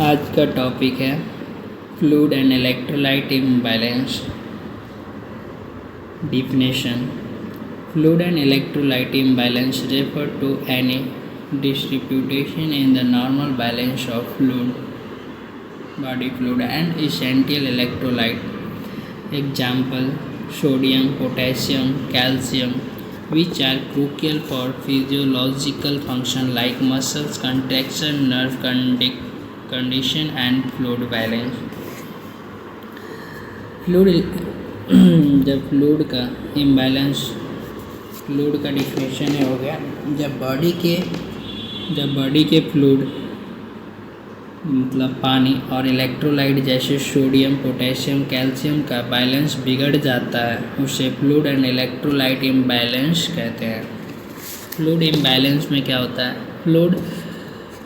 आज का टॉपिक है fluid and electrolyte imbalance. Definition: fluid and electrolyte imbalance refer to any disruption in the normal balance of body fluid and essential electrolyte. Example: sodium, potassium, calcium, which are crucial for physiological function like muscles contraction, nerve condition and fluid balance. Fluid जब fluid का imbalance, fluid का definition हो गया जब body के fluid मतलब पानी और इलेक्ट्रोलाइट जैसे सोडियम, पोटेशियम, कैल्शियम का बैलेंस बिगड़ जाता है, उसे फ्लूइड एंड इलेक्ट्रोलाइट इम्बैलेंस कहते हैं। फ्लूइड इम्बैलेंस में क्या होता है? Fluid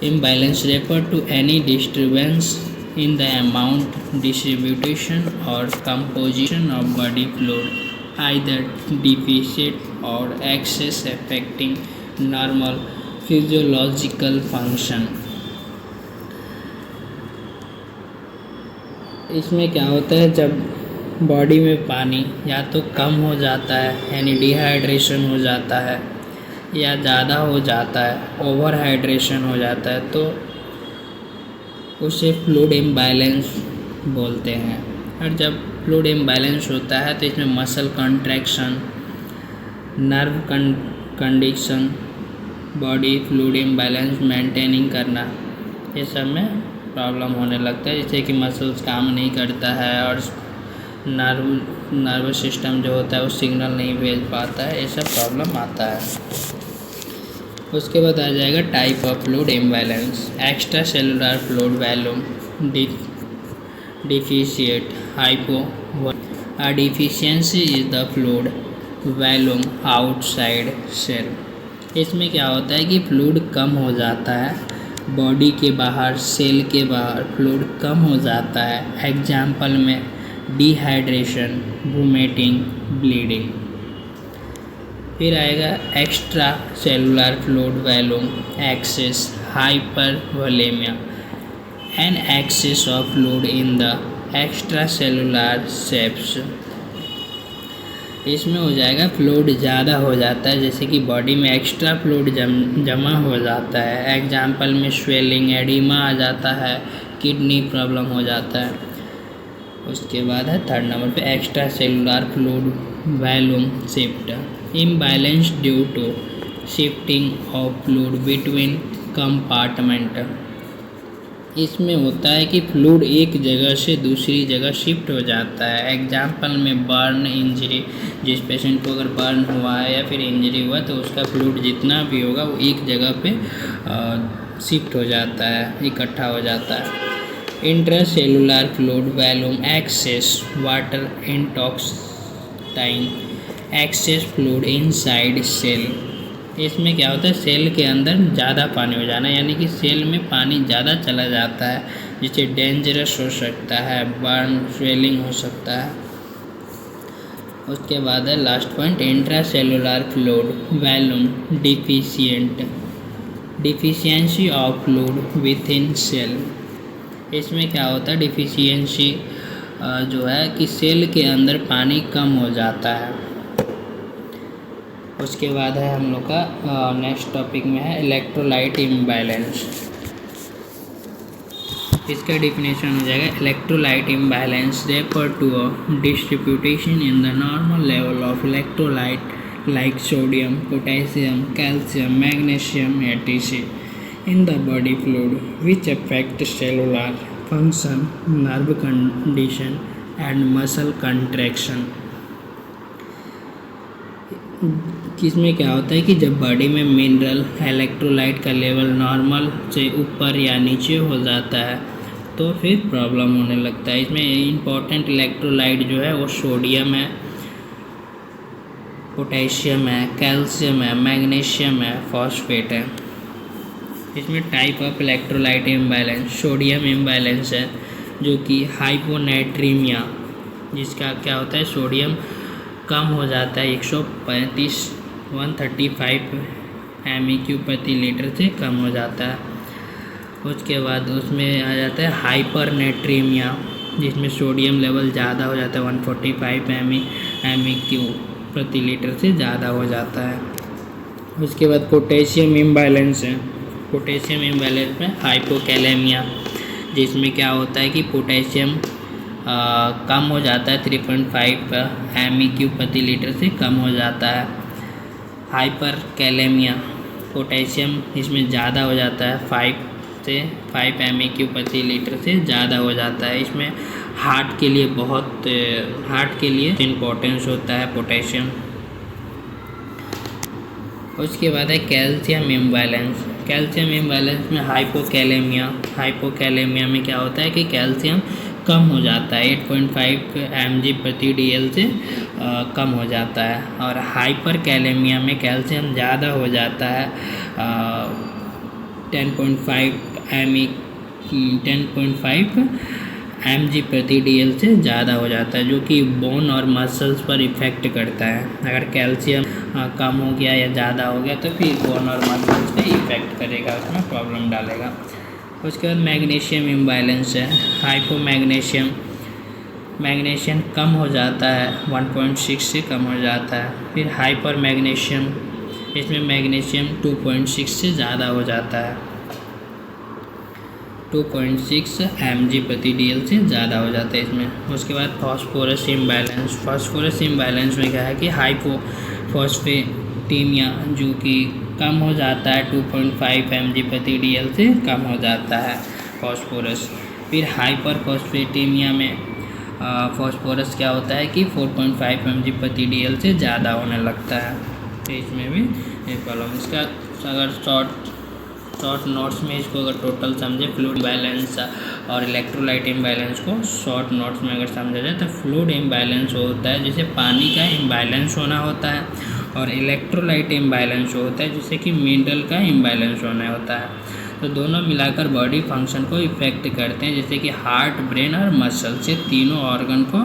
imbalance refer to any disturbance in the amount, distribution or composition of body fluid, either deficit or excess affecting normal physiological function. इसमें क्या होता है, जब बॉडी में पानी या तो कम हो जाता है यानी डिहाइड्रेशन हो जाता है, या ज़्यादा हो जाता है ओवर हाइड्रेशन हो जाता है, तो उसे फ्लूइड इम्बैलेंस बोलते हैं। और जब फ्लूइड इम्बैलेंस होता है तो इसमें muscle contraction, nerve condition, body fluid imbalance maintaining करना, ये सब में प्रॉब्लम होने लगता है, जैसे कि मसल्स काम नहीं करता है और नर्व सिस्टम जो होता है वो सिग्नल नहीं भेज पाता है, ये सब प्रॉब्लम आता है। उसके बाद आ जाएगा type of fluid imbalance. Extra cellular fluid volume deficit hypo. A deficiency is the fluid volume outside cell. इसमें क्या होता है कि फ्लूइड कम हो जाता है, बॉडी के बाहर, सेल के बाहर फ्लूइड कम हो जाता है। एग्जाम्पल में डिहाइड्रेशन, वोमिटिंग, ब्लीडिंग। फिर आएगा extra cellular fluid volume excess hypervolemia, an excess of fluid in the extra cellular space. इसमें हो जाएगा फ्लूइड ज़्यादा हो जाता है, जैसे कि बॉडी में एक्स्ट्रा फ्लूइड जमा हो जाता है। एग्जाम्पल में स्वेलिंग, एडिमा आ जाता है, किडनी प्रॉब्लम हो जाता है। उसके बाद है थर्ड नंबर पे extra cellular fluid volume shift, imbalance due to shifting of fluid between compartment। इसमें होता है कि फ्लूइड एक जगह से दूसरी जगह शिफ्ट हो जाता है। एग्जाम्पल में बर्न इंजरी, जिस पेशेंट को अगर बर्न हुआ है या फिर इंजरी हुआ तो उसका फ्लूइड जितना भी होगा वो एक जगह पे शिफ्ट हो जाता है, इकट्ठा हो जाता है। Intracellular fluid volume excess water intoxication excess fluid inside cell. इसमें क्या होता है, सेल के अंदर ज़्यादा पानी हो जाना, यानी कि सेल में पानी ज़्यादा चला जाता है, जिससे डेंजरस हो सकता है, बर्न, स्वेलिंग हो सकता है। उसके बाद है last point intracellular fluid volume deficiency of fluid within cell. इसमें क्या होता है, डिफिशियंसी जो है कि सेल के अंदर पानी कम हो जाता है। उसके बाद है हम लोग का नेक्स्ट टॉपिक में है इलेक्ट्रोलाइट इम्बैलेंस। इसका डिफिनेशन हो जाएगा electrolyte imbalance refer to a distribution in the normal level of electrolyte like sodium, potassium, calcium, magnesium etc. in the body fluid which affect cellular function, nerve condition and muscle contraction। इसमें क्या होता है कि जब body में mineral, electrolyte का level normal से ऊपर या नीचे हो जाता है तो फिर प्रॉब्लम होने लगता है। इसमें इम्पॉर्टेंट इलेक्ट्रोलाइट जो है वो सोडियम है, पोटेशियम है, कैल्शियम है, मैग्नीशियम है, फॉस्फेट है। इसमें type of electrolyte imbalance sodium imbalance है, जो कि हाइपोनेट्रीमिया, जिसका क्या होता है सोडियम कम हो जाता है 135 MEQ प्रति लीटर से कम हो जाता है। उसके बाद उसमें आ जाता है हाइपरनेट्रीमिया, जिसमें सोडियम लेवल ज़्यादा हो जाता है, 145 MEQ प्रति लीटर से ज़्यादा हो जाता है। उसके बाद पोटेशियम इम्बैलेंस है। पोटेशियम इम्बैलेंस में हाइपोकैलेमिया, जिसमें क्या होता है कि पोटेशियम कम हो जाता है, 3.5 MEQ प्रति लीटर से कम हो जाता है। हाइपरकैलेमिया, पोटेशियम इसमें ज़्यादा हो जाता है, 5 MEQ प्रति लीटर से ज़्यादा हो जाता है। इसमें हार्ट के लिए इम्पोर्टेंस होता है पोटेशियम। उसके बाद है कैल्शियम इम्बैलेंस। कैल्शियम इम्बैलेंस में हाइपोकैलेमिया में क्या होता है कि कैल्शियम कम हो जाता है, 8.5 mg प्रति DL से कम हो जाता है। और हाइपरकैलेमिया में कैल्शियम ज़्यादा हो जाता है, 10.5 mg प्रति DL से ज़्यादा हो जाता है, जो कि बोन और मसल्स पर इफ़ेक्ट करता है। अगर कैल्शियम कम हो गया या ज़्यादा हो गया तो फिर बोन और मसल्स पे इफ़ेक्ट करेगा, उसमें प्रॉब्लम डालेगा। उसके बाद मैग्नीशियम इम्बैलेंस है। मैग्नीशियम कम हो जाता है, 1.6 से कम हो जाता है। फिर हाइपर मैग्नीशियम, इसमें मैग्नीशियम 2.6 से ज़्यादा हो जाता है, 2.6 mg प्रति DL से ज़्यादा हो जाता है इसमें। उसके बाद फॉस्फोरस इम्बैलेंस में क्या है कि हाइपोफॉस्फेटीमिया, जो कि कम हो जाता है, 2.5 mg प्रति DL से कम हो जाता है फॉस्फोरस। फिर हाइपरफॉस्फेटीमिया में फॉस्फोरस क्या होता है कि 4.5 mg प्रति DL से ज़्यादा होने लगता है, तो इसमें भी एक प्रॉब्लम। इसका अगर शॉर्ट नोट्स में इसको अगर टोटल समझे, फ्लूइड इम्बैलेंस और इलेक्ट्रोलाइट इम्बैलेंस को शॉर्ट नोट्स में अगर समझा जाए तो फ्लूइड इम्बैलेंस होता है जैसे पानी का इम्बैलेंस होना होता है, और इलेक्ट्रोलाइट इम्बैलेंस होता है जैसे कि मिनरल का इम्बैलेंस होना होता है। तो दोनों मिलाकर बॉडी फंक्शन को इफ़ेक्ट करते हैं, जैसे कि हार्ट, ब्रेन और मसल से तीनों ऑर्गन को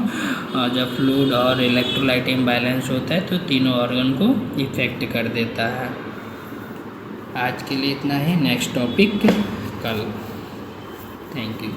जब फ्लूइड और इलेक्ट्रोलाइट इम्बैलेंस होता है तो तीनों ऑर्गन को इफ़ेक्ट कर देता है। आज के लिए इतना ही, नेक्स्ट टॉपिक कल। Thank you.